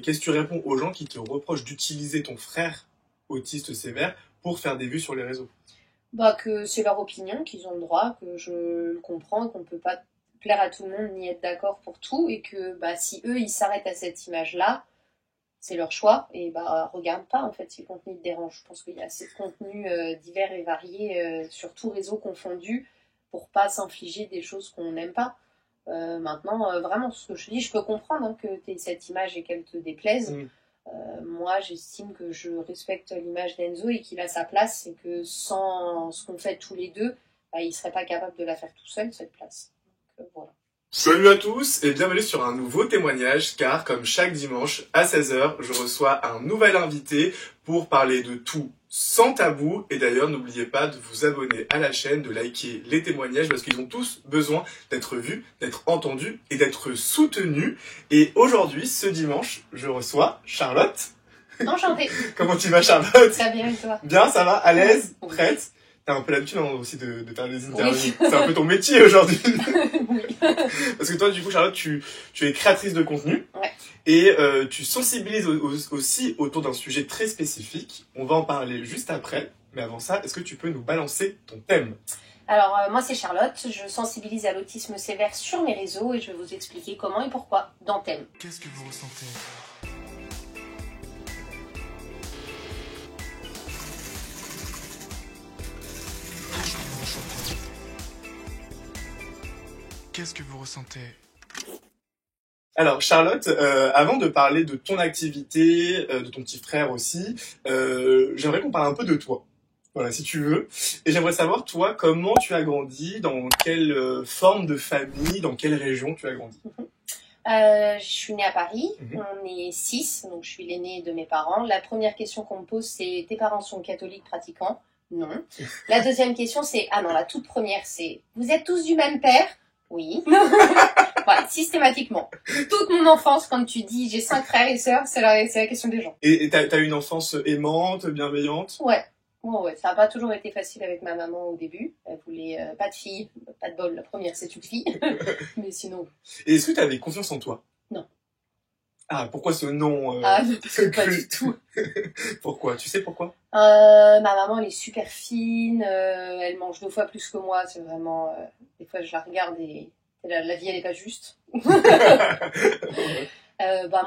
qu'est-ce que tu réponds aux gens qui te reprochent d'utiliser ton frère autiste sévère pour faire des vues sur les réseaux? Bah, que c'est leur opinion, qu'ils ont le droit, que je le comprends, qu'on ne peut pas plaire à tout le monde ni être d'accord pour tout, et que bah, si eux ils s'arrêtent à cette image-là, c'est leur choix, et bah regarde pas en fait si le contenu te dérange. Je pense qu'il y a assez de contenus divers et variés sur tout réseau confondu pour pas s'infliger des choses qu'on n'aime pas. Maintenant, vraiment, ce que je te dis, je peux comprendre hein, que tu aies cette image et qu'elle te déplaise. Moi, j'estime que je respecte l'image d'Enzo et qu'il a sa place et que sans ce qu'on fait tous les deux, bah, il serait pas capable de la faire tout seul, cette place. Donc, voilà. Salut à tous et bienvenue sur un nouveau témoignage car comme chaque dimanche à 16h, je reçois un nouvel invité pour parler de tout sans tabou. Et d'ailleurs, n'oubliez pas de vous abonner à la chaîne, de liker les témoignages parce qu'ils ont tous besoin d'être vus, d'être entendus et d'être soutenus. Et aujourd'hui, ce dimanche, je reçois Charlotte. Enchantée. Comment tu vas, Charlotte? Très bien, et toi? Bien, ça va? À l'aise? Oui. Prête? T'as un peu l'habitude aussi de faire des interviews. Oui. C'est un peu ton métier aujourd'hui. Oui. Parce que toi, du coup, Charlotte, tu es créatrice de contenu. Ouais. Et tu sensibilises aussi autour d'un sujet très spécifique. On va en parler juste après. Mais avant ça, est-ce que tu peux nous balancer ton thème? Alors, moi, c'est Charlotte. Je sensibilise à l'autisme sévère sur mes réseaux et je vais vous expliquer comment et pourquoi dans Thème. Qu'est-ce que vous ressentez ? Qu'est-ce que vous ressentez ? Alors, Charlotte, avant de parler de ton activité, de ton petit frère aussi, j'aimerais qu'on parle un peu de toi. Voilà, si tu veux. Et j'aimerais savoir, toi, comment tu as grandi, dans quelle forme de famille, dans quelle région tu as grandi. Je suis née à Paris, on est 6, donc je suis l'aînée de mes parents. La première question qu'on me pose, c'est « Tes parents sont catholiques pratiquants ?» Non. La deuxième question, c'est « Ah non, la toute première, c'est « Vous êtes tous du même père ?» Oui. Voilà, systématiquement. Toute mon enfance, quand tu dis « J'ai 5 frères et sœurs », c'est la question des gens. Et t'as eu une enfance aimante, bienveillante? Ouais. Ouais, ça n'a pas toujours été facile avec ma maman au début. Elle voulait pas de fille, pas de bol. La première, c'est une fille. Mais sinon... Et est-ce que tu avais confiance en toi? Non. Ah, pourquoi ce non Ah, pas du tout. Pourquoi? Tu sais pourquoi? Ma maman, elle est super fine. Elle mange 2 fois plus que moi. C'est vraiment... des fois, je la regarde et la vie, elle est pas juste. Moi,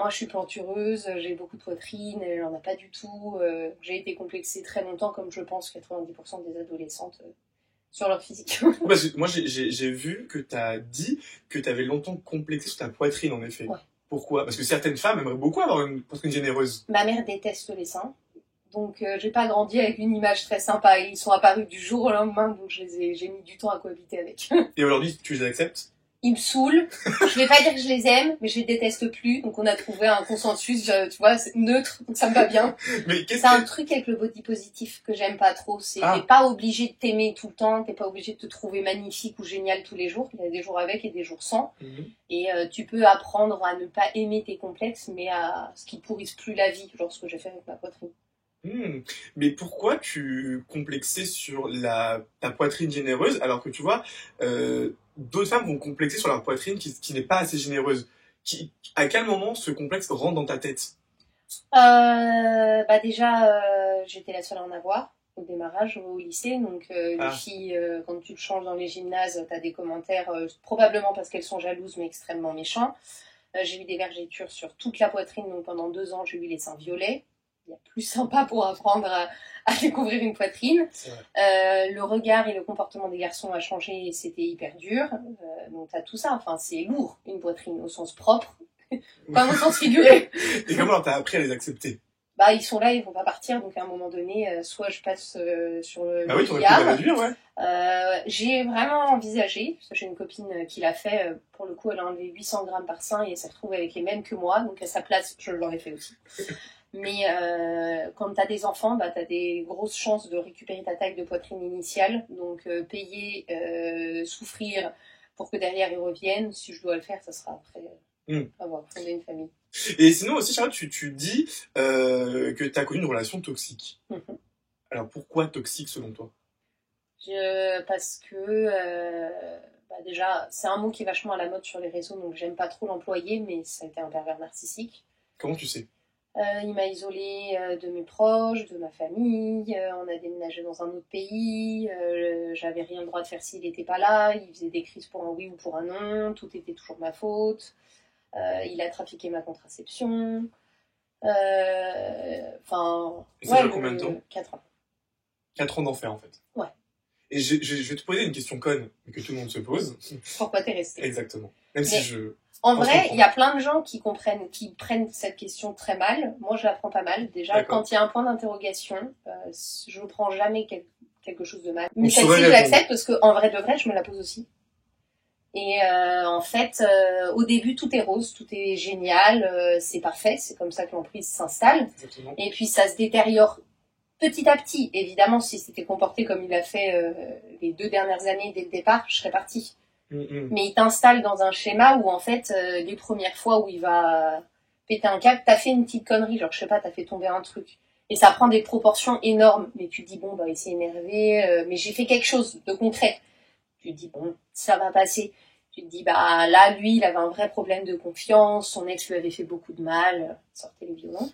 je suis plantureuse, j'ai beaucoup de poitrine, elle en a pas du tout. J'ai été complexée très longtemps, comme je pense 90% des adolescentes sur leur physique. Parce que moi, j'ai vu que tu as dit que tu avais longtemps complexé sur ta poitrine, en effet. Ouais. Pourquoi? Parce que certaines femmes aimeraient beaucoup avoir une poitrine généreuse. Ma mère déteste les seins. Donc, j'ai pas grandi avec une image très sympa. Ils sont apparus du jour au lendemain, donc j'ai mis du temps à cohabiter avec. Et aujourd'hui, tu les acceptes? Ils me saoulent. Je vais pas dire que je les aime, mais je les déteste plus. Donc on a trouvé un consensus, tu vois, c'est neutre, donc ça me va bien. Mais c'est un truc avec le body positif que j'aime pas trop. C'est t'es pas obligé de t'aimer tout le temps, t'es pas obligé de te trouver magnifique ou génial tous les jours. Il y a des jours avec et des jours sans. Et tu peux apprendre à ne pas aimer tes complexes, mais à ce qui pourrisse plus la vie, genre ce que j'ai fait avec ma poitrine. Mais pourquoi tu complexais sur ta poitrine généreuse alors que tu vois, d'autres femmes vont complexer sur leur poitrine qui n'est pas assez généreuse. À quel moment ce complexe rentre dans ta tête? Déjà, j'étais la seule à en avoir au démarrage au lycée. Donc les filles, quand tu te changes dans les gymnases, tu as des commentaires, probablement parce qu'elles sont jalouses mais extrêmement méchants. J'ai eu des vergetures sur toute la poitrine, donc pendant 2 ans, j'ai eu les seins violets. Il y a plus sympa pour apprendre à découvrir une poitrine. Le regard et le comportement des garçons a changé et c'était hyper dur. Donc t'as tout ça, enfin c'est lourd, une poitrine au sens propre, pas au sens figuré. Et comment t'as appris à les accepter? Ils sont là, ils vont pas partir, donc à un moment donné, soit je passe sur le oui, t'aurais pu les réduire, ouais. J'ai vraiment envisagé, parce que j'ai une copine qui l'a fait, pour le coup elle a enlevé 800 grammes par sein et elle s'est retrouvée avec les mêmes que moi, donc à sa place, je l'aurais fait aussi. Mais quand tu as des enfants, tu as des grosses chances de récupérer ta taille de poitrine initiale. Donc payer, souffrir pour que derrière ils reviennent, si je dois le faire, ça sera après avoir fondé une famille. Et sinon aussi, Charlotte, tu dis que tu as connu une relation toxique. Alors pourquoi toxique selon toi? Parce que déjà, c'est un mot qui est vachement à la mode sur les réseaux, donc j'aime pas trop l'employer, mais ça a été un pervers narcissique. Comment tu sais? Il m'a isolée de mes proches, de ma famille, on a déménagé dans un autre pays, j'avais rien le droit de faire s'il n'était pas là, il faisait des crises pour un oui ou pour un non, tout était toujours ma faute, il a trafiqué ma contraception, enfin... Et ça dure combien de temps? 4 ans. 4 ans d'enfer en fait. Ouais. Et je vais te poser une question conne, mais que tout le monde se pose. Pourquoi t'es resté? Exactement. Même si En vrai, il y a plein de gens qui prennent cette question très mal. Moi, je la prends pas mal. Déjà, D'accord. quand il y a un point d'interrogation, je ne prends jamais quelque chose de mal. On Mais celle-ci, saurait je répondre. l'accepte parce qu'en vrai de vrai, je me la pose aussi. Et en fait, au début, tout est rose, tout est génial, c'est parfait. C'est comme ça que l'emprise s'installe. Exactement. Et puis, ça se détériore petit à petit. Évidemment, si c'était comporté comme il a fait les 2 dernières années dès le départ, je serais partie. Mais il t'installe dans un schéma où en fait les premières fois où il va péter un câble, t'as fait une petite connerie, genre je sais pas, t'as fait tomber un truc et ça prend des proportions énormes, mais tu te dis bon bah il s'est énervé, mais j'ai fait quelque chose de concret, tu te dis bon ça va passer, tu te dis bah là lui il avait un vrai problème de confiance, son ex lui avait fait beaucoup de mal, sortez les violons.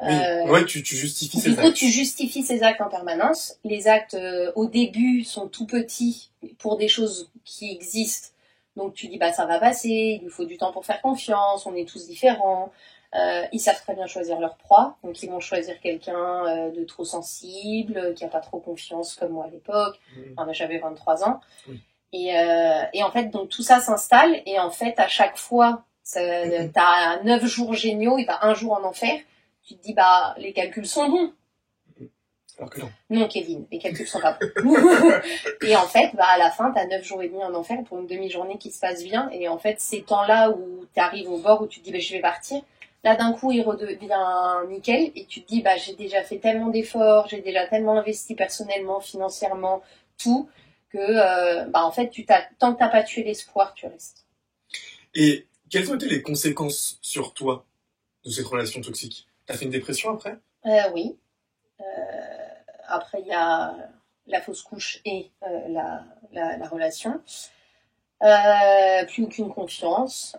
Oui, ouais, tu justifies ces Du coup, actes. tu justifies ces actes en permanence. Les actes, au début, sont tout petits pour des choses qui existent. Donc, tu dis, bah, ça va passer, il nous faut du temps pour faire confiance, on est tous différents. Ils savent très bien choisir leur proie. Donc, ils vont choisir quelqu'un de trop sensible, qui a pas trop confiance, comme moi à l'époque. Enfin, j'avais 23 ans. Oui. Et en fait, donc, tout ça s'installe. Et en fait, à chaque fois, t'as 9 jours géniaux et t'as un jour en enfer. Tu te dis, bah, les calculs sont bons. Alors que non. Non, Kevin, les calculs sont pas bons. Et en fait, bah, à la fin, t'as 9 jours et demi en enfer pour une demi-journée qui se passe bien. Et en fait, ces temps-là où t'arrives au bord où tu te dis, bah, je vais partir, là, d'un coup, il redevient nickel. Et tu te dis, bah, j'ai déjà fait tellement d'efforts, j'ai déjà tellement investi personnellement, financièrement, tout, que, bah, en fait, tant que t'as pas tué l'espoir, tu restes. Et quelles ont été les conséquences sur toi de cette relation toxique? T'as fait une dépression après? Oui. Après, il y a la fausse couche et la relation. Plus aucune confiance,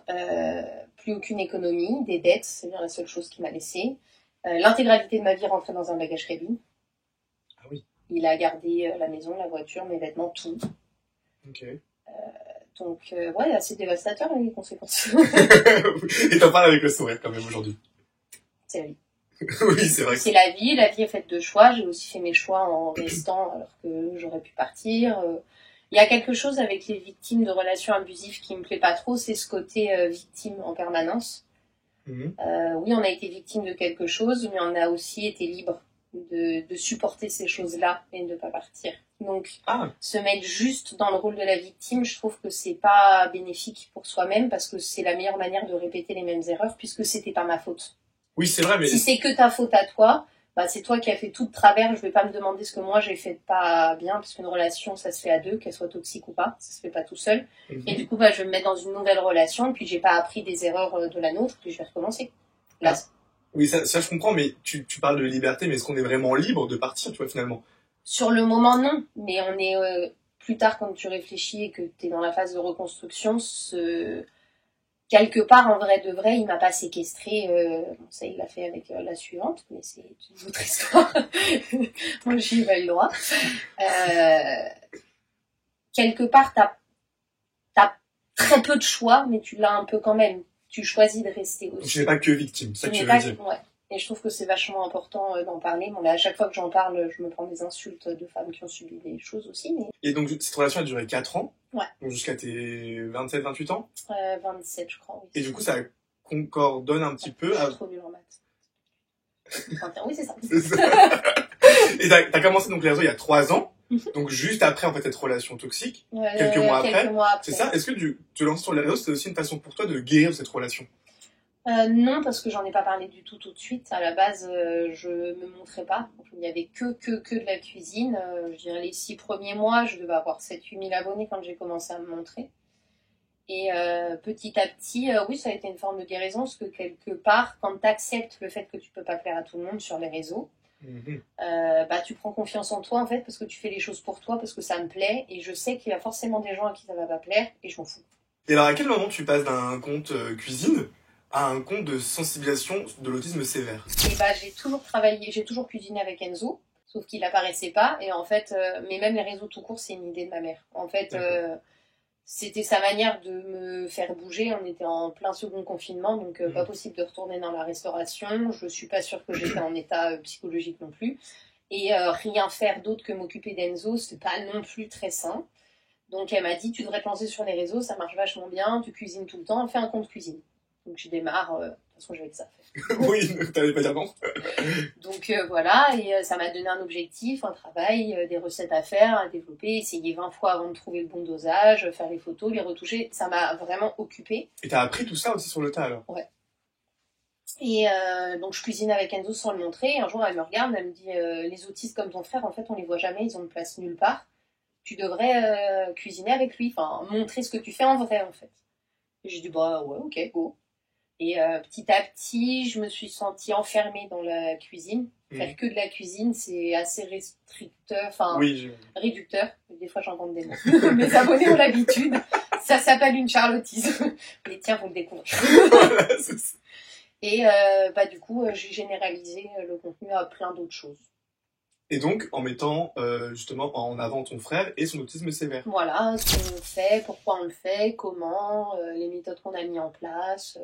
plus aucune économie, des dettes, c'est bien la seule chose qui m'a laissée. L'intégralité de ma vie rentrait dans un bagage cabine. Ah oui. Il a gardé la maison, la voiture, mes vêtements, tout. Ok. Donc, ouais, assez dévastateur les conséquences. Et t'en parles avec le sourire quand même aujourd'hui. C'est la vie. Oui, c'est vrai. C'est la vie est faite de choix. J'ai aussi fait mes choix en restant alors que j'aurais pu partir. Il y a quelque chose avec les victimes de relations abusives qui me plaît pas trop, c'est ce côté victime en permanence. Oui, on a été victime de quelque chose, mais on a aussi été libre de supporter ces choses-là et de ne pas partir. Donc, se mettre juste dans le rôle de la victime, je trouve que c'est pas bénéfique pour soi-même parce que c'est la meilleure manière de répéter les mêmes erreurs puisque c'était pas ma faute. Oui, c'est vrai, mais... Si c'est que ta faute à toi, bah c'est toi qui as fait tout de travers. Je vais pas me demander ce que moi j'ai fait de pas bien, parce qu'une relation, ça se fait à deux, qu'elle soit toxique ou pas, ça se fait pas tout seul. Et du coup, bah, je vais me mettre dans une nouvelle relation, puis j'ai pas appris des erreurs de la nôtre, puis je vais recommencer. Là, oui, ça je comprends, mais tu parles de liberté, mais est-ce qu'on est vraiment libre de partir, tu vois, finalement? Sur le moment, non. Mais on est plus tard, quand tu réfléchis et que tu es dans la phase de reconstruction, quelque part, en vrai de vrai, il m'a pas séquestré. Bon, ça, il l'a fait avec la suivante, mais c'est une autre histoire. Moi, j'y ai pas eu le droit. Quelque part, t'as très peu de choix, mais tu l'as un peu quand même. Tu choisis de rester aussi. Donc, tu n'es pas que victime, c'est ça que tu veux dire. Ouais. Et je trouve que c'est vachement important d'en parler. Bon, là, à chaque fois que j'en parle, je me prends des insultes de femmes qui ont subi des choses aussi. Mais... Et donc, cette relation a duré 4 ans. Ouais. Donc, jusqu'à tes 27, 28 ans. 27, je crois, oui. Et du coup, ça concordonne un petit peu... Je suis trop nulle en maths. 21, oui, c'est ça. C'est ça. Et t'as commencé donc les réseaux il y a 3 ans. Donc, juste après, en fait, cette relation toxique. Quelques mois après. C'est ça. Est-ce que te lancer sur les réseaux, c'était aussi une façon pour toi de guérir cette relation? Non, parce que j'en ai pas parlé du tout de suite. À la base, je me montrais pas. Donc, il n'y avait que de la cuisine. Je dirais les 6 premiers mois, je devais avoir 7-8 000 abonnés quand j'ai commencé à me montrer. Et petit à petit, oui, ça a été une forme de guérison, parce que quelque part, quand tu acceptes le fait que tu peux pas plaire à tout le monde sur les réseaux, Tu prends confiance en toi en fait parce que tu fais les choses pour toi, parce que ça me plaît et je sais qu'il y a forcément des gens à qui ça va pas plaire et je m'en fous. Et alors, à quel moment tu passes d'un compte cuisine à un compte de sensibilisation de l'autisme sévère? Et j'ai toujours cuisiné avec Enzo, sauf qu'il apparaissait pas et en fait, mais même les réseaux tout court, c'est une idée de ma mère. En fait, c'était sa manière de me faire bouger. On était en plein second confinement, donc pas possible de retourner dans la restauration. Je suis pas sûre que j'étais en état psychologique non plus. Et rien faire d'autre que m'occuper d'Enzo, c'est pas non plus très sain. Donc elle m'a dit, tu devrais te lancer sur les réseaux, ça marche vachement bien, tu cuisines tout le temps, fais un compte cuisine. Donc je démarre, de toute façon j'avais que ça à faire. Oui, t'allais pas dire non. Donc voilà, et ça m'a donné un objectif, un travail, des recettes à faire, à développer, essayer 20 fois avant de trouver le bon dosage, faire les photos, les retoucher, ça m'a vraiment occupée. Et t'as appris tout ça aussi sur le tas alors? Ouais. Et donc je cuisine avec Enzo sans le montrer, et un jour elle me regarde, elle me dit les autistes comme ton frère, en fait on les voit jamais, ils ont de place nulle part. Tu devrais cuisiner avec lui, enfin montrer ce que tu fais en vrai en fait. Et j'ai dit bah ouais ok go. Et petit à petit je me suis sentie enfermée dans la cuisine. Faire que de la cuisine c'est assez restricteur, enfin réducteur. Des fois j'invente des mots. Mes abonnés ont l'habitude. Ça s'appelle une charlottisme. Mais tiens vous le découvrez. Voilà, c'est ça. Et du coup j'ai généralisé le contenu à plein d'autres choses. Et donc, en mettant justement en avant ton frère et son autisme sévère. Voilà, ce qu'on fait, pourquoi on le fait, comment, les méthodes qu'on a mis en place.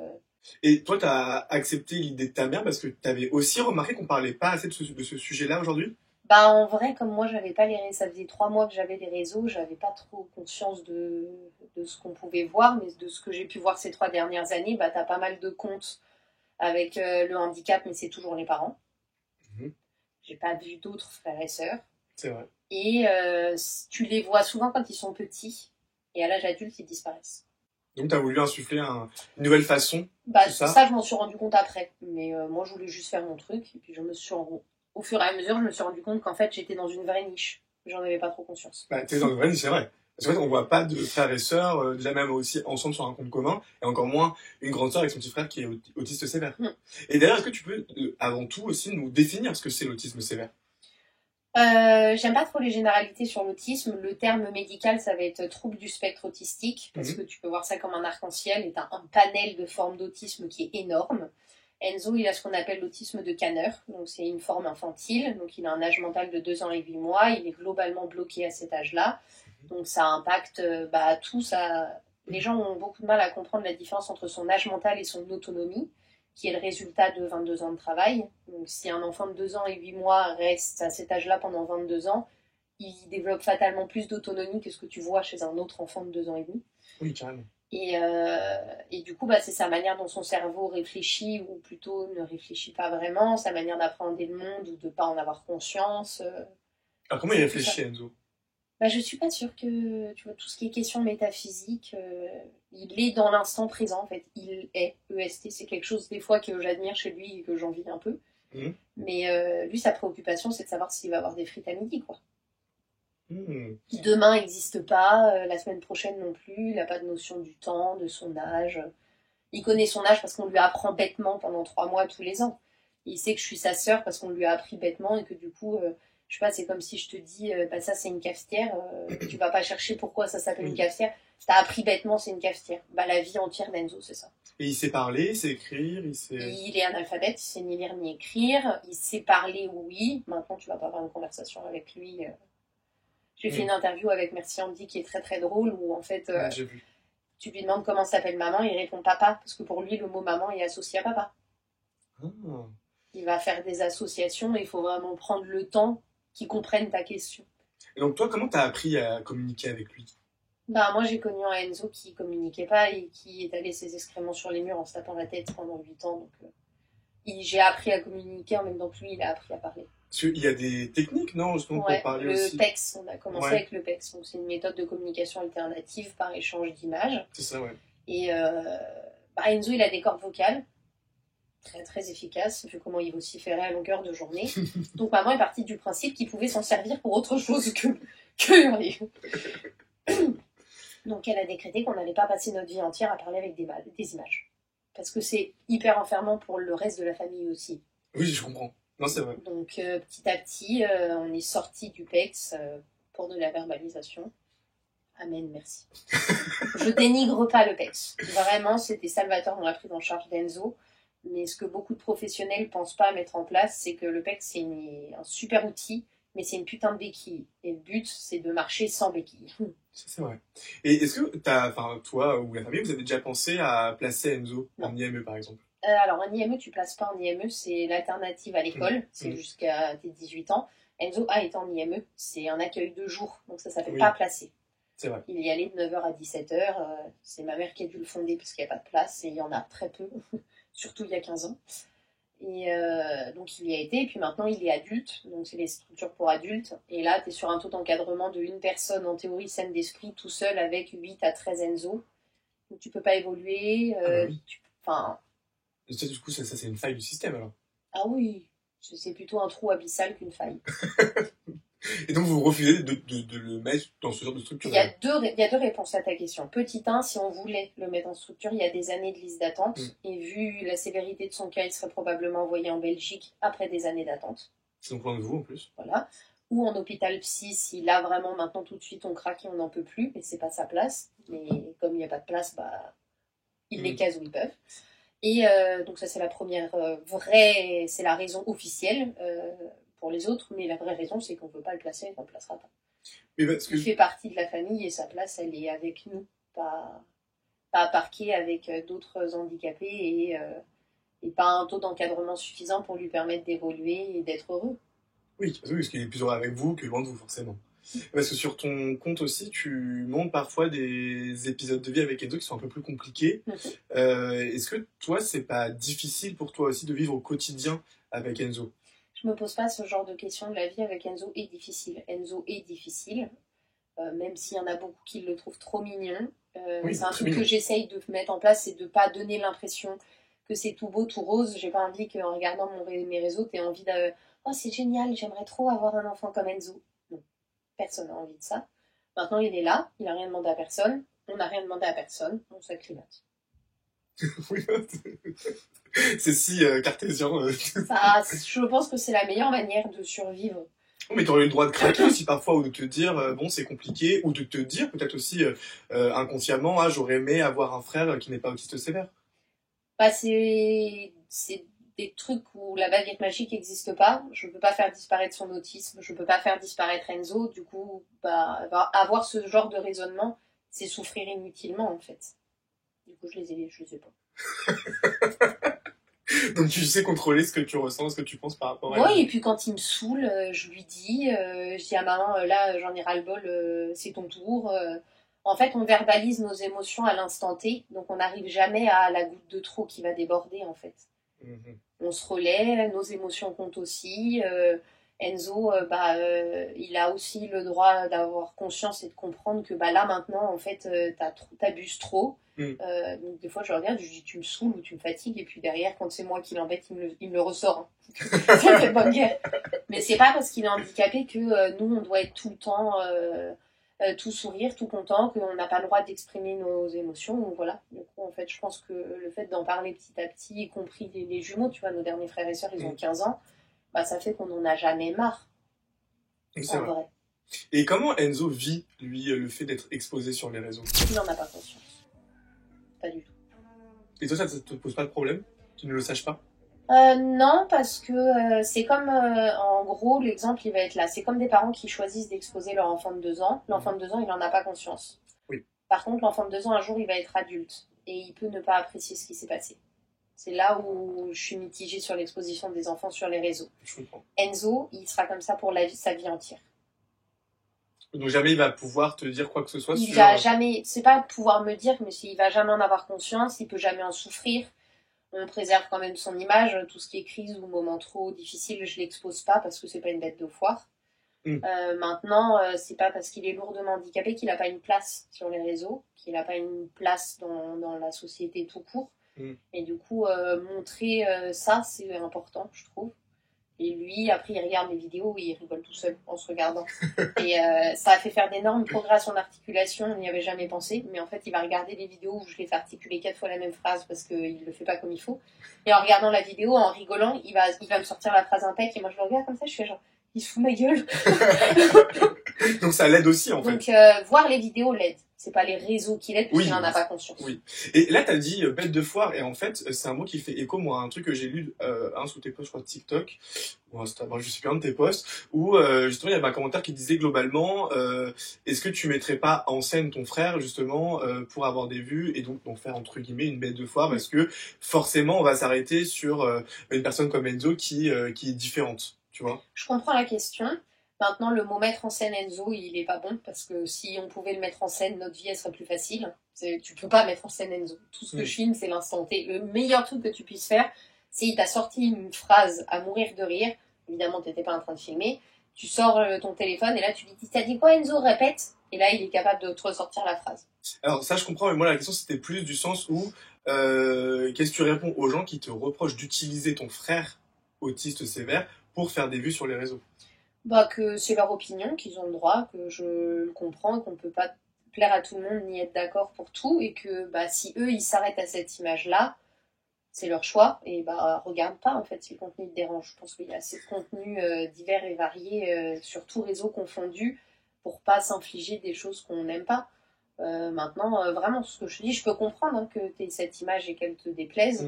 Et toi, t'as accepté l'idée de ta mère parce que t'avais aussi remarqué qu'on parlait pas assez de ce sujet-là aujourd'hui? En vrai, comme moi, j'avais pas ça faisait 3 mois que j'avais les réseaux, j'avais pas trop conscience de ce qu'on pouvait voir, mais de ce que j'ai pu voir ces 3 dernières années, t'as pas mal de comptes avec le handicap, mais c'est toujours les parents. J'ai pas vu d'autres frères et sœurs. C'est vrai. Et tu les vois souvent quand ils sont petits, et à l'âge adulte, ils disparaissent. Donc tu as voulu insuffler une nouvelle façon. Ça, je m'en suis rendu compte après. Mais moi, je voulais juste faire mon truc. Et puis, au fur et à mesure, je me suis rendu compte qu'en fait, j'étais dans une vraie niche. J'en avais pas trop conscience. T'es dans une vraie niche, c'est vrai. Parce qu'en fait, on voit pas de frères et sœurs, déjà même aussi ensemble sur un compte commun, et encore moins une grande sœur avec son petit frère qui est autiste sévère. Et d'ailleurs, est-ce que tu peux, avant tout aussi, nous définir ce que c'est l'autisme sévère? J'aime pas trop les généralités sur l'autisme. Le terme médical, ça va être trouble du spectre autistique, parce que tu peux voir ça comme un arc-en-ciel, et t'as un panel de formes d'autisme qui est énorme. Enzo, il a ce qu'on appelle l'autisme de Kanner, donc c'est une forme infantile, donc il a un âge mental de 2 ans et 8 mois, il est globalement bloqué à cet âge-là, donc ça impacte tout ça. Les gens ont beaucoup de mal à comprendre la différence entre son âge mental et son autonomie, qui est le résultat de 22 ans de travail. Donc si un enfant de 2 ans et 8 mois reste à cet âge-là pendant 22 ans, il développe fatalement plus d'autonomie que ce que tu vois chez un autre enfant de 2 ans et demi. Oui, carrément. Et du coup, c'est sa manière dont son cerveau réfléchit, ou plutôt ne réfléchit pas vraiment, sa manière d'appréhender le monde ou de ne pas en avoir conscience. Alors comment il réfléchit, Enzo? Je suis pas sûre que, tu vois, tout ce qui est question métaphysique, il est dans l'instant présent, en fait. Il est, EST, c'est quelque chose, des fois, que j'admire chez lui et que j'envie un peu. Mais lui, sa préoccupation, c'est de savoir s'il va avoir des frites à midi, quoi. Demain n'existe pas, la semaine prochaine non plus, il n'a pas de notion du temps, de son âge. Il connaît son âge parce qu'on lui apprend bêtement pendant 3 mois tous les ans. Il sait que je suis sa sœur parce qu'on lui a appris bêtement et que du coup, je sais pas, c'est comme si je te dis, ça c'est une cafetière, tu vas pas chercher pourquoi ça s'appelle une cafetière, t'as appris bêtement c'est une cafetière. La vie entière d'Enzo, c'est ça. Et il sait parler, il sait écrire, Il est analphabète, il sait ni lire ni écrire, il sait parler, oui. Maintenant, tu vas pas avoir une conversation avec lui. J'ai fait une interview avec Merci Andy qui est très très drôle, où en fait, j'ai vu. Tu lui demandes comment s'appelle maman, il répond papa, parce que pour lui, le mot maman est associé à papa. Il va faire des associations et il faut vraiment prendre le temps qu'il comprenne ta question. Et donc toi, comment t'as appris à communiquer avec lui? Moi, j'ai connu un Enzo qui communiquait pas et qui étalait ses excréments sur les murs en se tapant la tête pendant 8 ans. Donc, j'ai appris à communiquer en même temps que lui, il a appris à parler. Parce qu'il y a des techniques, non, justement, pour parler aussi. Le PEX, on a commencé avec le PEX. Donc, c'est une méthode de communication alternative par échange d'images. C'est ça, ouais. Et Enzo, il a des cordes vocales très très efficaces, vu comment il vociférait à longueur de journée. Donc, maman est partie du principe qu'il pouvait s'en servir pour autre chose que hurler. Donc, elle a décrété qu'on n'allait pas passer notre vie entière à parler avec des images. Parce que c'est hyper enfermant pour le reste de la famille aussi. Oui, je comprends. Non, c'est vrai. Donc petit à petit, on est sorti du PEX pour de la verbalisation. Amen, merci. Je dénigre pas le PEX. Vraiment, c'était salvateur dans la prise en charge d'Enzo. Mais ce que beaucoup de professionnels pensent pas à mettre en place, c'est que le PEX, c'est un super outil, mais c'est une putain de béquille. Et le but, c'est de marcher sans béquille. Ça, c'est vrai. Et est-ce que toi ou la famille, vous avez déjà pensé à placer Enzo en IME, par exemple? Alors, un IME, tu places pas en IME, c'est l'alternative à l'école. C'est jusqu'à tes 18 ans. Enzo a été en IME, c'est un accueil de jour, donc ça s'appelle pas placer. C'est vrai. Il y allait de 9h à 17h. C'est ma mère qui a dû le fonder parce qu'il n'y a pas de place et il y en a très peu, surtout il y a 15 ans. Et donc il y a été, et puis maintenant il est adulte, donc c'est les structures pour adultes. Et là, tu es sur un taux d'encadrement de une personne en théorie saine d'esprit tout seul avec 8 à 13 Enzo. Donc tu peux pas évoluer. Du coup, ça c'est une faille du système alors. Ah oui, c'est plutôt un trou abyssal qu'une faille. Et donc vous refusez de le mettre dans ce genre de structure? Il y a deux réponses à ta question. Petit 1, si on voulait le mettre en structure, il y a des années de liste d'attente. Et vu la sévérité de son cas, il serait probablement envoyé en Belgique après des années d'attente. C'est donc loin de vous en plus. Voilà. Ou en hôpital psy, si là vraiment maintenant tout de suite on craque et on n'en peut plus, mais c'est pas sa place. Mais comme il n'y a pas de place, ils les casent où ils peuvent. Et donc ça c'est la première vraie, c'est la raison officielle pour les autres, mais la vraie raison c'est qu'on ne peut pas le placer et qu'on ne le placera pas. Mais il fait partie de la famille et sa place elle est avec nous, pas parquée avec d'autres handicapés et pas un taux d'encadrement suffisant pour lui permettre d'évoluer et d'être heureux. Oui, parce qu'il est plus heureux avec vous que loin de vous forcément. Parce que sur ton compte aussi, tu montres parfois des épisodes de vie avec Enzo qui sont un peu plus compliqués. Est-ce que toi, c'est pas difficile pour toi aussi de vivre au quotidien avec Enzo? Je me pose pas ce genre de questions. La vie avec Enzo est difficile. Enzo est difficile, même s'il y en a beaucoup qui le trouvent trop mignon. C'est un truc que j'essaye de mettre en place, c'est de pas donner l'impression que c'est tout beau, tout rose. J'ai pas envie qu'en regardant mes réseaux, t'aies envie de « Oh, c'est génial, j'aimerais trop avoir un enfant comme Enzo ». Personne n'a envie de ça. Maintenant, il est là, il n'a rien demandé à personne, on n'a rien demandé à personne, on s'acclimate. Oui, c'est si cartésien. Je pense que c'est la meilleure manière de survivre. Mais tu aurais eu le droit de craquer aussi parfois, ou de te dire, bon, c'est compliqué, ou de te dire peut-être aussi inconsciemment, j'aurais aimé avoir un frère qui n'est pas autiste sévère. C'est des trucs où la baguette magique n'existe pas. Je ne peux pas faire disparaître son autisme, je ne peux pas faire disparaître Enzo. Du coup, avoir ce genre de raisonnement, c'est souffrir inutilement en fait. Du coup, je les ai pas. Donc tu sais contrôler ce que tu ressens, ce que tu penses par rapport à Oui, et puis quand il me saoule, je lui dis, à maman, là j'en ai ras-le-bol, c'est ton tour. En fait, on verbalise nos émotions à l'instant T, donc on n'arrive jamais à la goutte de trop qui va déborder en fait. On se relaie, nos émotions comptent aussi. Enzo, il a aussi le droit d'avoir conscience et de comprendre que là maintenant, en fait, t'abuses trop. Donc des fois, je regarde, je dis tu me saoules ou tu me fatigues, et puis derrière, quand c'est moi qui l'embête, il me le ressort. Ça fait bonne guerre. Mais c'est pas parce qu'il est handicapé que nous, on doit être tout le temps tout sourire, tout content, qu'on n'a pas le droit d'exprimer nos émotions. Donc voilà. Du coup, en fait, je pense que le fait d'en parler petit à petit, y compris les jumeaux, tu vois, nos derniers frères et sœurs, ils ont 15 ans, ça fait qu'on n'en a jamais marre. C'est vrai. Et comment Enzo vit, lui, le fait d'être exposé sur les réseaux? Il n'en a pas conscience. Pas du tout. Et toi, ça ne te pose pas de problème? Tu ne le saches pas? Non, parce que c'est comme, en gros, l'exemple, il va être là. C'est comme des parents qui choisissent d'exposer leur enfant de 2 ans. L'enfant de 2 ans, il n'en a pas conscience. Oui. Par contre, l'enfant de 2 ans, un jour, il va être adulte. Et il peut ne pas apprécier ce qui s'est passé. C'est là où je suis mitigée sur l'exposition des enfants sur les réseaux. Je comprends. Enzo, il sera comme ça pour sa vie entière. Donc jamais il va pouvoir te dire quoi que ce soit il va jamais, c'est pas pouvoir me dire, mais il va jamais en avoir conscience, il peut jamais en souffrir. On préserve quand même son image, tout ce qui est crise ou moment trop difficile, je l'expose pas parce que c'est pas une bête de foire. Maintenant, c'est pas parce qu'il est lourdement handicapé qu'il a pas une place sur les réseaux, qu'il a pas une place dans la société tout court. Et du coup, montrer ça, c'est important, je trouve. Et lui, après, il regarde mes vidéos et il rigole tout seul en se regardant. Et ça a fait faire d'énormes progrès à son articulation, on n'y avait jamais pensé. Mais en fait, il va regarder les vidéos où je l'ai fait articuler 4 fois la même phrase parce qu'il ne le fait pas comme il faut. Et en regardant la vidéo, en rigolant, il va me sortir la phrase impec. Et moi, je le regarde comme ça, je fais genre, il se fout de ma gueule. Donc ça l'aide aussi en fait. Donc, voir les vidéos l'aide. C'est pas les réseaux qui l'aident, parce qu'il n'en a pas conscience. Oui. Et là, t'as dit bête de foire, et en fait, c'est un mot qui fait écho, moi, à un truc que j'ai lu, sous tes posts, je crois, TikTok, ou Instagram, je sais plus, un de tes posts, où justement, il y avait un commentaire qui disait globalement, est-ce que tu mettrais pas en scène ton frère, justement, pour avoir des vues, et donc faire, entre guillemets, une bête de foire, parce que forcément, on va s'arrêter sur une personne comme Enzo qui est différente, tu vois. Je comprends la question. Maintenant, le mot mettre en scène Enzo, il est pas bon, parce que si on pouvait le mettre en scène, notre vie, elle serait plus facile. Tu peux pas mettre en scène Enzo. Tout ce que je filme, c'est l'instant T. Le meilleur truc que tu puisses faire, c'est il t'a sorti une phrase à mourir de rire. Évidemment, t'étais pas en train de filmer. Tu sors ton téléphone et là, tu lui dis, t'as dit quoi Enzo? Répète. Et là, il est capable de te ressortir la phrase. Alors ça, je comprends, mais moi, la question, c'était plus du sens où, qu'est-ce que tu réponds aux gens qui te reprochent d'utiliser ton frère autiste sévère pour faire des vues sur les réseaux? Bah, que c'est leur opinion, qu'ils ont le droit, que je le comprends, qu'on peut pas plaire à tout le monde ni être d'accord pour tout, et que bah, si eux ils s'arrêtent à cette image-là, c'est leur choix, et bah regarde pas en fait si le contenu te dérange. Je pense qu'il y a assez de contenus divers et variés sur tout réseau confondu pour pas s'infliger des choses qu'on n'aime pas. Maintenant, vraiment, ce que je te dis, je peux comprendre hein, que tu aies cette image et qu'elle te déplaise.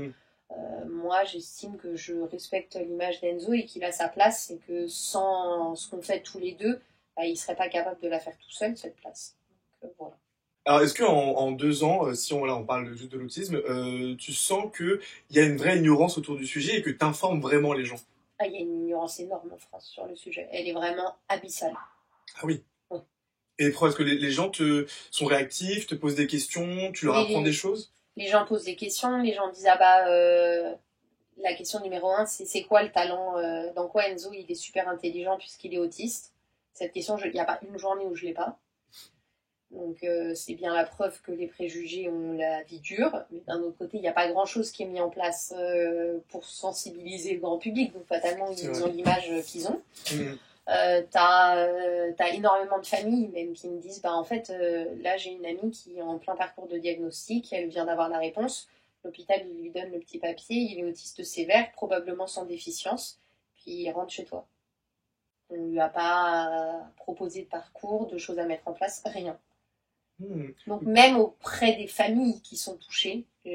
Moi, j'estime que je respecte l'image d'Enzo et qu'il a sa place et que sans ce qu'on fait tous les deux, bah, il serait pas capable de la faire tout seul, cette place. Donc, voilà. Alors, est-ce qu'en 2 ans, si on parle juste de l'autisme, tu sens qu'il y a une vraie ignorance autour du sujet et que tu informes vraiment les gens? Ah, il y a une ignorance énorme en France sur le sujet. Elle est vraiment abyssale. Ah oui. Oui. Et est-ce que les gens sont réactifs, te posent des questions, tu leur apprends des choses? Les gens posent des questions, les gens disent la question numéro 1, c'est quoi le talent dans quoi Enzo il est super intelligent puisqu'il est autiste. Cette question, il n'y a pas une journée où je ne l'ai pas. Donc c'est bien la preuve que les préjugés ont la vie dure. Mais d'un autre côté, il n'y a pas grand-chose qui est mis en place pour sensibiliser le grand public. Donc fatalement, ils ont l'image qu'ils ont. T'as énormément de familles même qui me disent bah en fait là j'ai une amie qui est en plein parcours de diagnostic, elle vient d'avoir la réponse, l'hôpital il lui donne le petit papier, il est autiste sévère, probablement sans déficience, puis il rentre chez toi. On lui a pas proposé de parcours, de choses à mettre en place, rien. Donc même auprès des familles qui sont touchées, tu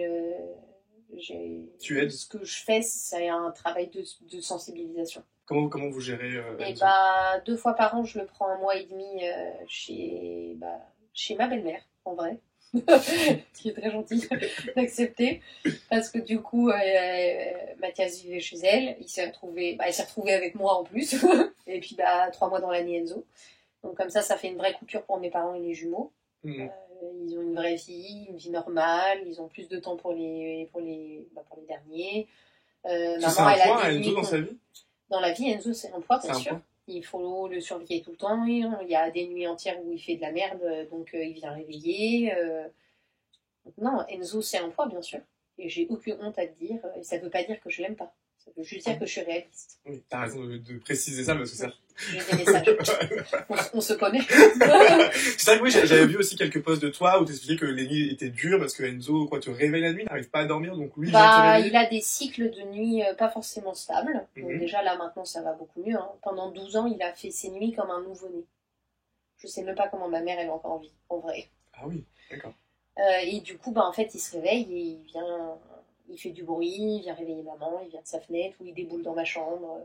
aides. Ce que je fais, c'est un travail de sensibilisation. Comment vous gérez Et bah 2 fois par an, je le prends 1 mois et demi chez ma belle-mère, en vrai. Qui est très gentil d'accepter. Parce que du coup, Mathias vivait chez elle. Elle s'est retrouvée avec moi en plus. Et puis 3 mois dans l'année Enzo. Donc comme ça fait une vraie coupure pour mes parents et les jumeaux. Ils ont une vraie vie, une vie normale. Ils ont plus de temps pour les derniers. C'est un point Enzo dans sa vie? Dans la vie, Enzo, c'est un poids, bien sûr. Il faut le surveiller tout le temps. Il y a des nuits entières où il fait de la merde, donc il vient réveiller. Non, Enzo, c'est un poids, bien sûr. Et j'ai aucune honte à te dire. Et ça ne veut pas dire que je l'aime pas. Ça veut juste dire que je suis réaliste. Oui, t'as raison de préciser ça, parce que ça... J'ai des messages. on se connaît. C'est vrai que oui, j'avais vu aussi quelques posts de toi où t'expliquais que les nuits étaient dures parce que Enzo, te réveille la nuit, n'arrive pas à dormir, donc lui, il vient te réveiller. Il a des cycles de nuit pas forcément stables. Donc déjà, là, maintenant, ça va beaucoup mieux. Hein. Pendant 12 ans, il a fait ses nuits comme un nouveau-né. Je sais même pas comment ma mère, elle est encore en vie, en vrai. Ah oui, d'accord. Et du coup, en fait, il se réveille et il fait du bruit, il vient réveiller maman, il vient de sa fenêtre ou il déboule dans ma chambre.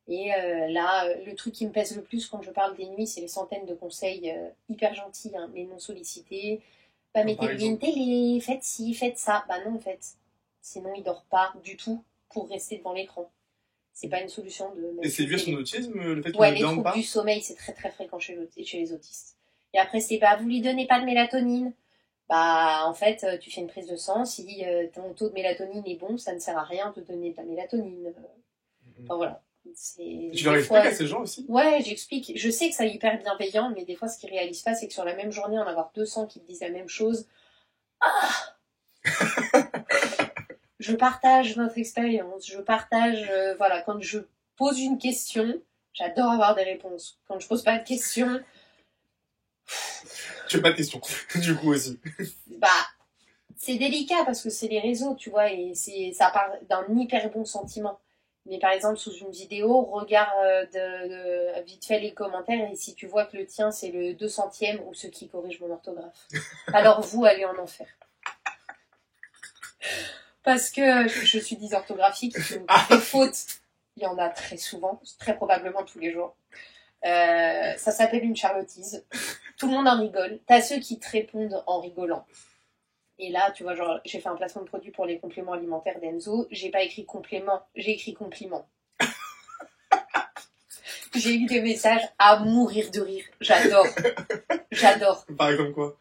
Et là, le truc qui me pèse le plus quand je parle des nuits, c'est les centaines de conseils hyper gentils, hein, mais non sollicités. Mettez-lui une télé, faites ci, faites ça. Non, en fait. Sinon, il dort pas du tout pour rester devant l'écran. C'est pas une solution de... Et c'est dû à son autisme, le fait qu'il ne dorme pas? Les troubles du sommeil, c'est très très fréquent chez les autistes. Et après, c'est vous lui donnez pas de mélatonine. En fait, tu fais une prise de sang. Si ton taux de mélatonine est bon, ça ne sert à rien de donner de la mélatonine. Enfin, voilà. Tu leur expliques à ces gens aussi? Ouais, j'explique. Je sais que c'est hyper bienveillant, mais des fois, ce qu'ils réalisent pas, c'est que sur la même journée, en avoir 200 qui te disent la même chose. Je partage notre expérience. Je partage, quand je pose une question, j'adore avoir des réponses. Quand je pose pas de questions, Tu as pas de questions, du coup aussi. bah, c'est délicat parce que c'est les réseaux, tu vois, et ça part d'un hyper bon sentiment. Mais par exemple, sous une vidéo, regarde vite fait les commentaires et si tu vois que le tien, c'est le 200e ou ceux qui corrigent mon orthographe. Alors vous, allez en enfer. Parce que je suis dysorthographique, les fautes, il y en a très souvent, très probablement tous les jours. Ça s'appelle une charlottise. Tout le monde en rigole. T'as ceux qui te répondent en rigolant. Et là, tu vois, genre, j'ai fait un placement de produit pour les compléments alimentaires d'Enzo. J'ai pas écrit complément, j'ai écrit compliment. J'ai eu des messages à mourir de rire. J'adore. J'adore. Par exemple quoi?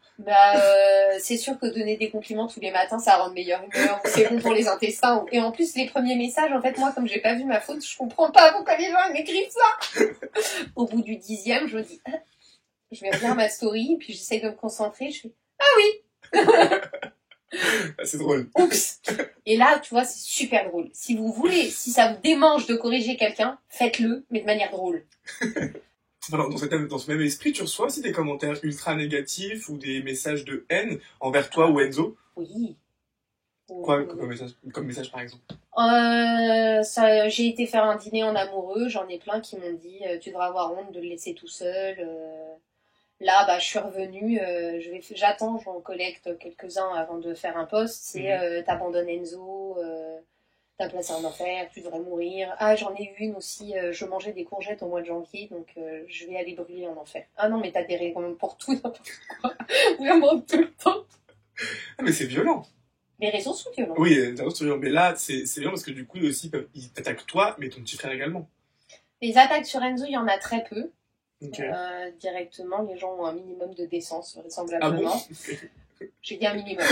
C'est sûr que donner des compliments tous les matins, ça rend de meilleure humeur. C'est bon pour les intestins. Et en plus, les premiers messages, en fait, moi, comme j'ai pas vu ma faute, je comprends pas pourquoi les gens m'écrivent ça. Au bout du 10e, je me dis, je vais revenir à ma story, puis j'essaye de me concentrer. Je fais, ah oui. C'est drôle. Oups. Et là, tu vois, c'est super drôle. Si vous voulez, si ça vous démange de corriger quelqu'un, faites-le, mais de manière drôle. Alors, dans ce même esprit, tu reçois aussi des commentaires ultra négatifs ou des messages de haine envers toi ou Enzo? Oui. Quoi comme message par exemple? J'ai été faire un dîner en amoureux, j'en ai plein qui m'ont dit tu devrais avoir honte de le laisser tout seul. Là, bah, je suis revenue, j'attends, j'en collecte quelques-uns avant de faire un post. C'est t'abandonnes Enzo, ta place est en enfer, tu devrais mourir. Ah, j'en ai eu une aussi, je mangeais des courgettes au mois de janvier, donc je vais aller brûler en enfer. Ah non, mais t'as des raisons pour tout, n'importe quoi. Vraiment tout le temps. Ah, mais c'est violent. Les réseaux sont violents. Oui, les réseaux sont violents. Mais là, c'est violent parce que du coup, aussi, ils t'attaquent toi, mais ton petit frère également. Les attaques sur Enzo, il y en a très peu. Okay. Directement, les gens ont un minimum de décence, Ah vraisemblablement. bon? J'ai dit un minimum.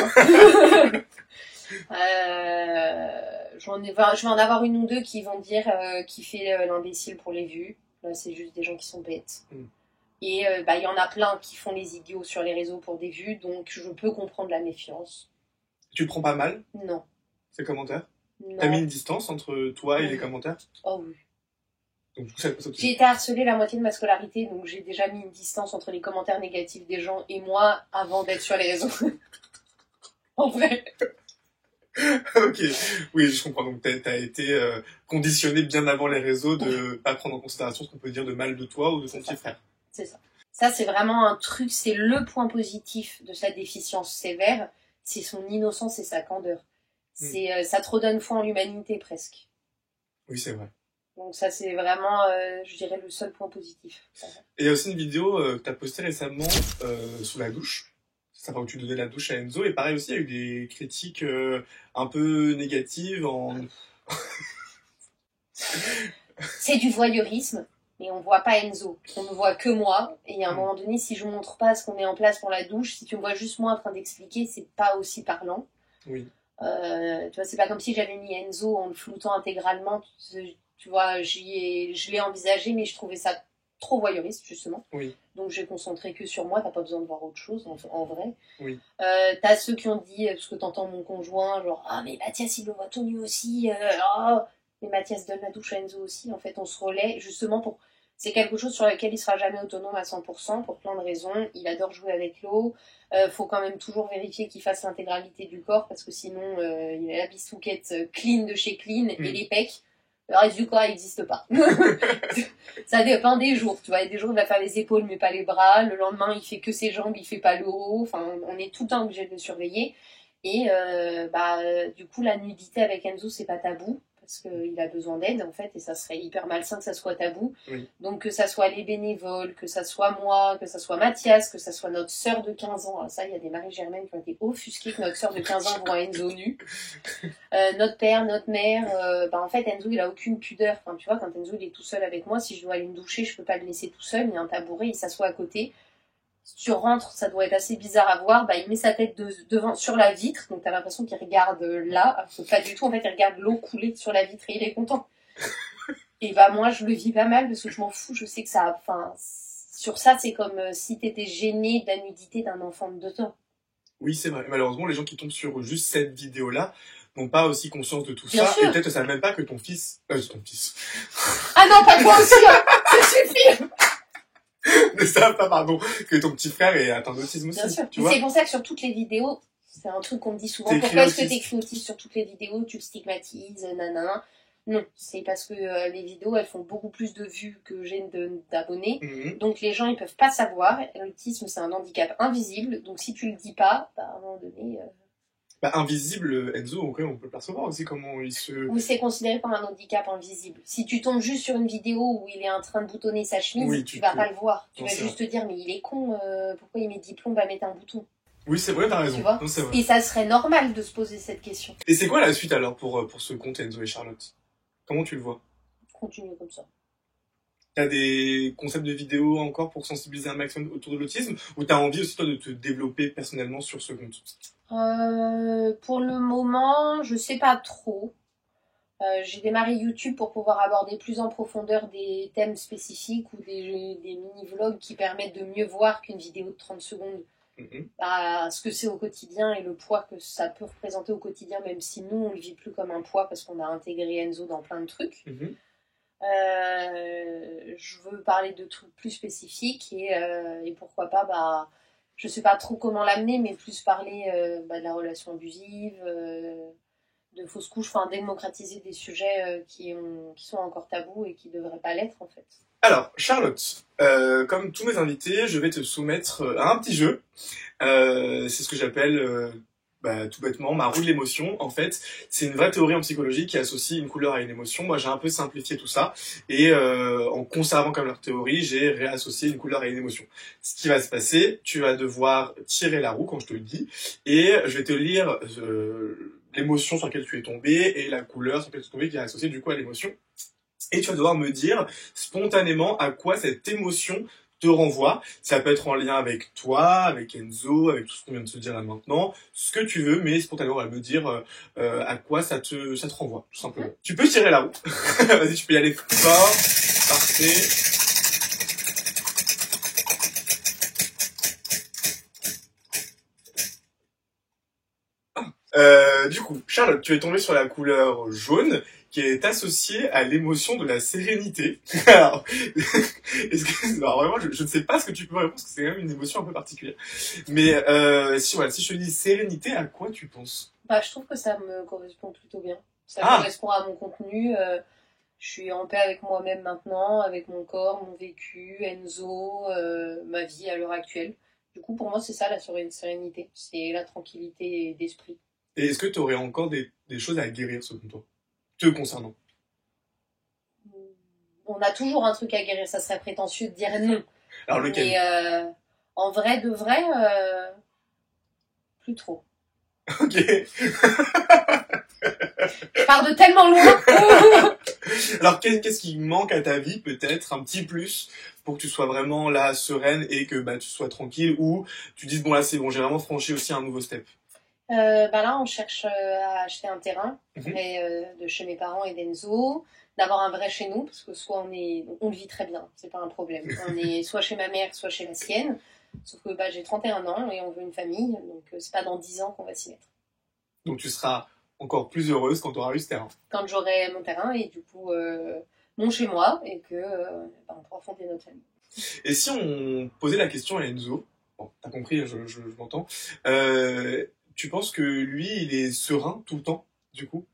Je vais en avoir une ou deux qui vont dire qui fait l'imbécile pour les vues. Là, c'est juste des gens qui sont bêtes. Et il y en a plein qui font les idiots sur les réseaux pour des vues, donc je peux comprendre la méfiance. Tu le prends pas mal? Non. Ces commentaires? Non. T'as mis une distance entre toi et les commentaires? Oh oui. Donc, du coup, j'ai été harcelée la moitié de ma scolarité, donc j'ai déjà mis une distance entre les commentaires négatifs des gens et moi avant d'être sur les réseaux. En vrai. Ok, oui, je comprends. Donc, t'as été conditionné bien avant les réseaux de pas prendre en considération ce qu'on peut dire de mal de toi ou de ton petit frère. C'est ça. Ça, c'est vraiment un truc, c'est le point positif de sa déficience sévère, c'est son innocence et sa candeur. Ça te redonne foi en l'humanité, presque. Oui, c'est vrai. Donc ça, c'est vraiment, je dirais, le seul point positif. Et il y a aussi une vidéo que tu as postée récemment sous la douche. C'est ça, où tu donnais la douche à Enzo. Et pareil aussi, il y a eu des critiques un peu négatives C'est du voyeurisme, mais on voit pas Enzo. On ne voit que moi. Et à un moment donné, si je montre pas ce qu'on met en place pour la douche, si tu me vois juste moi en train d'expliquer, c'est pas aussi parlant. Oui. Tu vois, c'est pas comme si j'avais mis Enzo en le floutant intégralement. Tu vois, je l'ai envisagé, mais je trouvais ça trop voyeuriste, justement. Oui. Donc j'ai concentré que sur moi, t'as pas besoin de voir autre chose, en vrai. Oui. T'as ceux qui ont dit, parce que t'entends mon conjoint, genre, ah, mais Mathias, il le voit tout nu aussi, oh. Mais Mathias donne la douche à Enzo aussi, en fait, on se relaie, justement, pour... C'est quelque chose sur lequel il sera jamais autonome à 100%, pour plein de raisons. Il adore jouer avec l'eau. Faut quand même toujours vérifier qu'il fasse l'intégralité du corps, parce que sinon, il a la bistouquette clean de chez Clean et les pecs. Le reste du corps n'existe pas. Ça dépend des jours, tu vois. Il y a des jours, il va faire les épaules, mais pas les bras. Le lendemain, il fait que ses jambes, il fait pas le haut. Enfin, on est tout le temps obligé de le surveiller. Et du coup, la nudité avec Enzo, c'est pas tabou. Parce qu'il a besoin d'aide, en fait, et ça serait hyper malsain que ça soit tabou. Oui. Donc, que ça soit les bénévoles, que ça soit moi, que ça soit Mathias, que ça soit notre sœur de 15 ans. Alors ça, il y a des Marie-Germaine qui ont été offusquées que notre sœur de 15 ans voit Enzo nu. Notre père, notre mère, en fait, Enzo, il a aucune pudeur. Enfin, tu vois, quand Enzo, il est tout seul avec moi, si je dois aller me doucher, je peux pas le laisser tout seul. Il y a un tabouret, il s'assoit à côté. Si tu rentres, ça doit être assez bizarre à voir, il met sa tête devant sur la vitre, donc t'as l'impression qu'il regarde là, pas du tout, en fait il regarde l'eau couler sur la vitre et il est content. Et moi je le vis pas mal parce que je m'en fous, je sais que ça, sur ça c'est comme si t'étais gêné de la nudité d'un enfant de 2 ans. Oui, c'est vrai. Malheureusement, les gens qui tombent sur juste cette vidéo-là n'ont pas aussi conscience de tout Bien ça, sûr. et peut-être ne savent même pas que ton fils... Ah non, pas toi aussi, hein. Ça suffit. ne savent pas, pardon, que ton petit frère est atteint d'autisme aussi, Bien sûr. tu Mais vois. c'est pour ça que sur toutes les vidéos, c'est un truc qu'on me dit souvent. T'écris Pourquoi est-ce que autiste. t'écris autiste sur toutes les vidéos? Tu le stigmatises, nanana. Non, c'est parce que les vidéos, elles font beaucoup plus de vues que j'ai d'abonnés. Mhm. Donc les gens, ils peuvent pas savoir. L'autisme, c'est un handicap invisible. Donc si tu le dis pas, bah, à un moment donné... Bah, invisible, Enzo, on peut le percevoir aussi, comment il se... Ou c'est considéré comme un handicap invisible. Si tu tombes juste sur une vidéo où il est en train de boutonner sa chemise, Oui, tu vas peux- pas le voir. Tu Non, vas c'est juste te dire, mais il est con, pourquoi il met 10 plombs à mettre un bouton? Oui, c'est vrai, t'as raison. Tu vois. Non, c'est vrai. Et ça serait normal de se poser cette question. Et c'est quoi la suite alors pour ce compte Enzo et Charlotte? Comment tu le vois? Continue comme ça. T'as des concepts de vidéos encore pour sensibiliser un maximum autour de l'autisme? Ou t'as envie aussi toi de te développer personnellement sur ce compte? Pour le moment, je sais pas trop. J'ai démarré YouTube pour pouvoir aborder plus en profondeur des thèmes spécifiques ou des mini-vlogs qui permettent de mieux voir qu'une vidéo de 30 secondes. Mhm. Ce que c'est au quotidien et le poids que ça peut représenter au quotidien, même si nous, on le vit plus comme un poids parce qu'on a intégré Enzo dans plein de trucs. Mhm. Je veux parler de trucs plus spécifiques et pourquoi pas, je sais pas trop comment l'amener, mais plus parler de la relation abusive, de fausses couches, enfin démocratiser des sujets qui sont encore tabous et qui devraient pas l'être en fait. Alors, Charlotte, comme tous mes invités, je vais te soumettre à un petit jeu. C'est ce que j'appelle tout bêtement ma roue de l'émotion. En fait, c'est une vraie théorie en psychologie qui associe une couleur à une émotion. Moi, j'ai un peu simplifié tout ça et en conservant comme leur théorie, j'ai réassocié une couleur à une émotion. Ce qui va se passer, tu vas devoir tirer la roue quand je te le dis et je vais te lire l'émotion sur laquelle tu es tombé et la couleur sur laquelle tu es tombé qui est associée du coup à l'émotion. Et tu vas devoir me dire spontanément à quoi cette émotion te renvoie. Ça peut être en lien avec toi, avec Enzo, avec tout ce qu'on vient de se dire là maintenant, ce que tu veux, mais spontanément, on va me dire à quoi ça te renvoie, tout simplement. Tu peux tirer la roue. Vas-y, tu peux y aller fort. Parfait. Du coup, Charlotte, tu es tombée sur la couleur jaune qui est associée à l'émotion de la sérénité. Alors, alors vraiment, je ne sais pas ce que tu peux répondre parce que c'est quand même une émotion un peu particulière. Mais si je te dis sérénité, à quoi tu penses? Je trouve que ça me correspond plutôt bien. Ça correspond à mon contenu. Je suis en paix avec moi-même maintenant, avec mon corps, mon vécu, Enzo, ma vie à l'heure actuelle. Du coup, pour moi, c'est ça la sérénité. C'est la tranquillité d'esprit. Et est-ce que tu aurais encore des choses à guérir selon toi, te concernant? On a toujours un truc à guérir, ça serait prétentieux de dire non. Alors lequel? Mais en vrai de vrai, plus trop. Ok. Je pars de tellement loin. Alors qu'est-ce qui manque à ta vie, peut-être un petit plus, pour que tu sois vraiment là sereine et que tu sois tranquille, ou tu dises bon là c'est bon, j'ai vraiment franchi aussi un nouveau step? Là, on cherche à acheter un terrain de chez mes parents et d'Enzo, d'avoir un vrai chez nous, parce que soit on le vit très bien, c'est pas un problème. On est soit chez ma mère, soit chez la sienne. Sauf que j'ai 31 ans et on veut une famille, donc c'est pas dans 10 ans qu'on va s'y mettre. Donc tu seras encore plus heureuse quand tu auras eu ce terrain. Quand j'aurai mon terrain et du coup mon chez moi et que on pourra fonder notre famille. Et si on posait la question à Enzo, bon, t'as compris, je m'entends, tu penses que lui, il est serein tout le temps, du coup?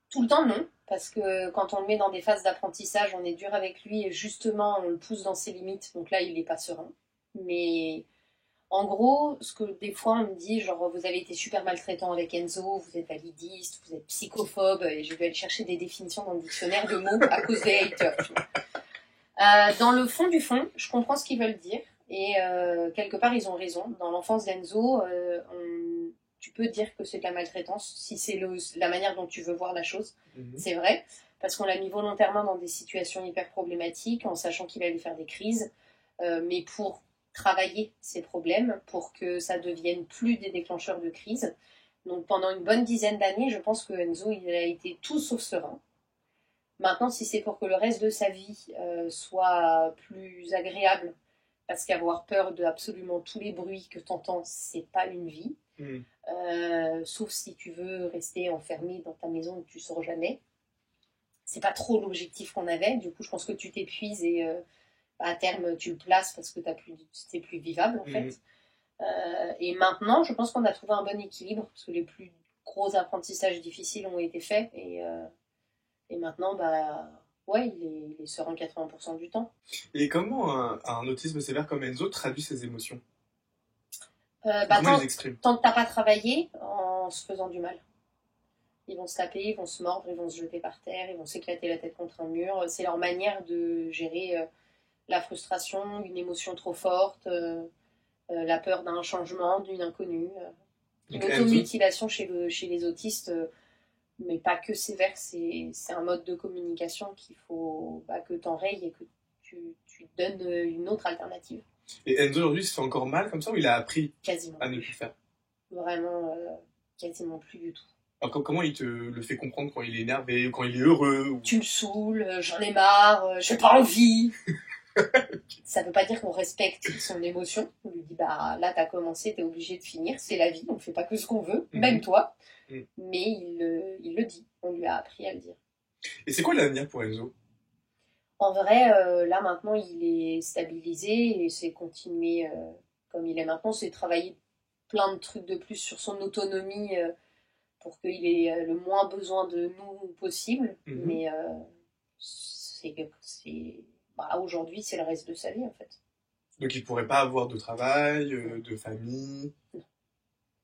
Tout le temps, non. Parce que quand on le met dans des phases d'apprentissage, on est dur avec lui et justement, on le pousse dans ses limites. Donc là, il n'est pas serein. Mais en gros, ce que des fois, on me dit, genre, vous avez été super maltraitant avec Enzo, vous êtes validiste, vous êtes psychophobe, et je vais aller chercher des définitions dans le dictionnaire de mots à cause des haters. Dans le fond du fond, je comprends ce qu'ils veulent dire. Et quelque part, ils ont raison. Dans l'enfance d'Enzo, tu peux dire que c'est de la maltraitance, si c'est la manière dont tu veux voir la chose. C'est vrai, parce qu'on l'a mis volontairement dans des situations hyper problématiques, en sachant qu'il allait faire des crises, mais pour travailler ces problèmes, pour que ça devienne plus des déclencheurs de crise. Donc pendant une bonne dizaine d'années, je pense que Enzo, il a été tout sauf serein. Maintenant, si c'est pour que le reste de sa vie soit plus agréable, parce qu'avoir peur de absolument tous les bruits que t'entends, c'est pas une vie. Sauf si tu veux rester enfermé dans ta maison où tu sors jamais. C'est pas trop l'objectif qu'on avait. Du coup, je pense que tu t'épuises et à terme, tu le places parce que c'est plus vivable, en fait. Et maintenant, je pense qu'on a trouvé un bon équilibre parce que les plus gros apprentissages difficiles ont été faits. Et maintenant, ouais, il est serein 80% du temps. Et comment un autisme sévère comme Enzo traduit ses émotions? Comment il les exprime? Tant que t'as pas travaillé, en se faisant du mal. Ils vont se taper, ils vont se mordre, ils vont se jeter par terre, ils vont s'éclater la tête contre un mur. C'est leur manière de gérer la frustration, une émotion trop forte, la peur d'un changement, d'une inconnue. Une automutilation chez les autistes, mais pas que sévère, c'est un mode de communication qu'il faut que tu enrayes et que tu donnes une autre alternative. Et Enzo aujourd'hui se fait encore mal comme ça ou il a appris quasiment à ne plus faire? Vraiment, quasiment plus du tout. Alors comment il te le fait comprendre quand il est énervé ou quand il est heureux ou... Tu me saoules, j'en ai marre, j'ai pas envie. Ça veut pas dire qu'on respecte son émotion. On lui dit là t'as commencé, t'es obligé de finir, c'est la vie, on fait pas que ce qu'on veut, même toi. Mais il le dit, on lui a appris à le dire. Et c'est quoi l'avenir pour Enzo? En vrai, là maintenant il est stabilisé et c'est continuer comme il est maintenant, c'est travailler plein de trucs de plus sur son autonomie pour qu'il ait le moins besoin de nous possible. Mais aujourd'hui, c'est le reste de sa vie, en fait. Donc, il pourrait pas avoir de travail, de famille? Non.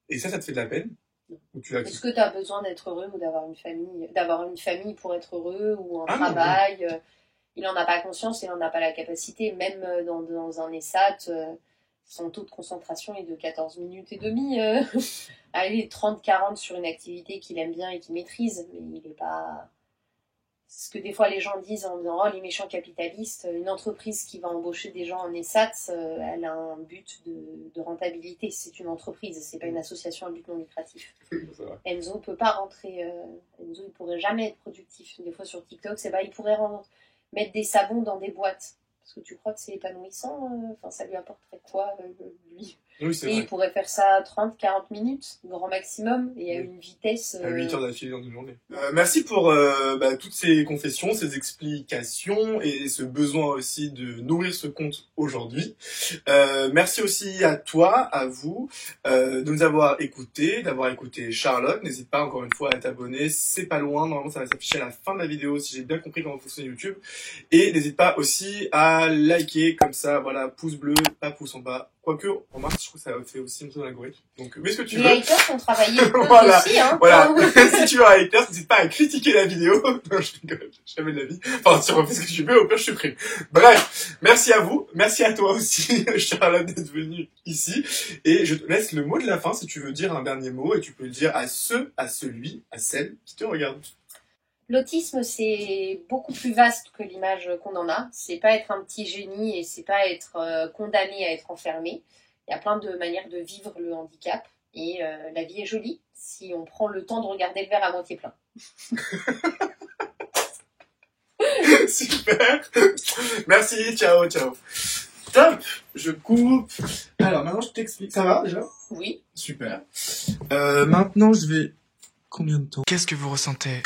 Et ça te fait de la peine? Non. Ou tu Est-ce que tu as besoin d'être heureux ou d'avoir une famille pour être heureux ou un travail non. Il n'en a pas conscience, il n'en a pas la capacité. Même dans un ESAT, son taux de concentration est de 14 minutes et demie. Allez, 30-40 sur une activité qu'il aime bien et qu'il maîtrise, mais il n'est pas... Ce que des fois les gens disent en disant « Oh, les méchants capitalistes », une entreprise qui va embaucher des gens en ESAT, elle a un but de rentabilité. C'est une entreprise, c'est pas une association à but non lucratif. Enzo ne peut pas rentrer... Enzo, il pourrait jamais être productif. Des fois sur TikTok, il pourrait mettre des savons dans des boîtes. Parce que tu crois que c'est épanouissant, ça lui apporterait quoi, lui? Oui, c'est vrai. Il pourrait faire ça 30-40 minutes, grand maximum, et à une vitesse... À 8 heures d'affilée dans une journée. Merci pour toutes ces confessions, ces explications, et ce besoin aussi de nourrir ce compte aujourd'hui. Merci aussi à toi, à vous, de nous avoir écoutés, d'avoir écouté Charlotte. N'hésite pas encore une fois à t'abonner, c'est pas loin, normalement ça va s'afficher à la fin de la vidéo si j'ai bien compris comment fonctionne YouTube. Et n'hésite pas aussi à liker, comme ça, voilà, pouce bleu, pas pouce en bas. Quoique, remarque, je trouve que ça fait aussi une chose dans l'algorithme. Donc, mais ce que tu veux. Les haters ont travaillé voilà. aussi, hein. Voilà. Si tu veux un hater, n'hésite pas à critiquer la vidéo. Non, je rigole, jamais de la vie. Enfin, tu refais ce que tu veux, au pire, je supprime. Bref. Merci à vous. Merci à toi aussi, Charlotte, d'être venue ici. Et je te laisse le mot de la fin si tu veux dire un dernier mot et tu peux le dire à celui, à celle qui te regarde. L'autisme, c'est beaucoup plus vaste que l'image qu'on en a. C'est pas être un petit génie et c'est pas être condamné à être enfermé. Il y a plein de manières de vivre le handicap et la vie est jolie si on prend le temps de regarder le verre à moitié plein. Super. Merci, ciao. Top. Je coupe. Alors maintenant je t'explique. Ça va déjà? Oui. Super. Maintenant je vais... Combien de temps? Qu'est-ce que vous ressentez?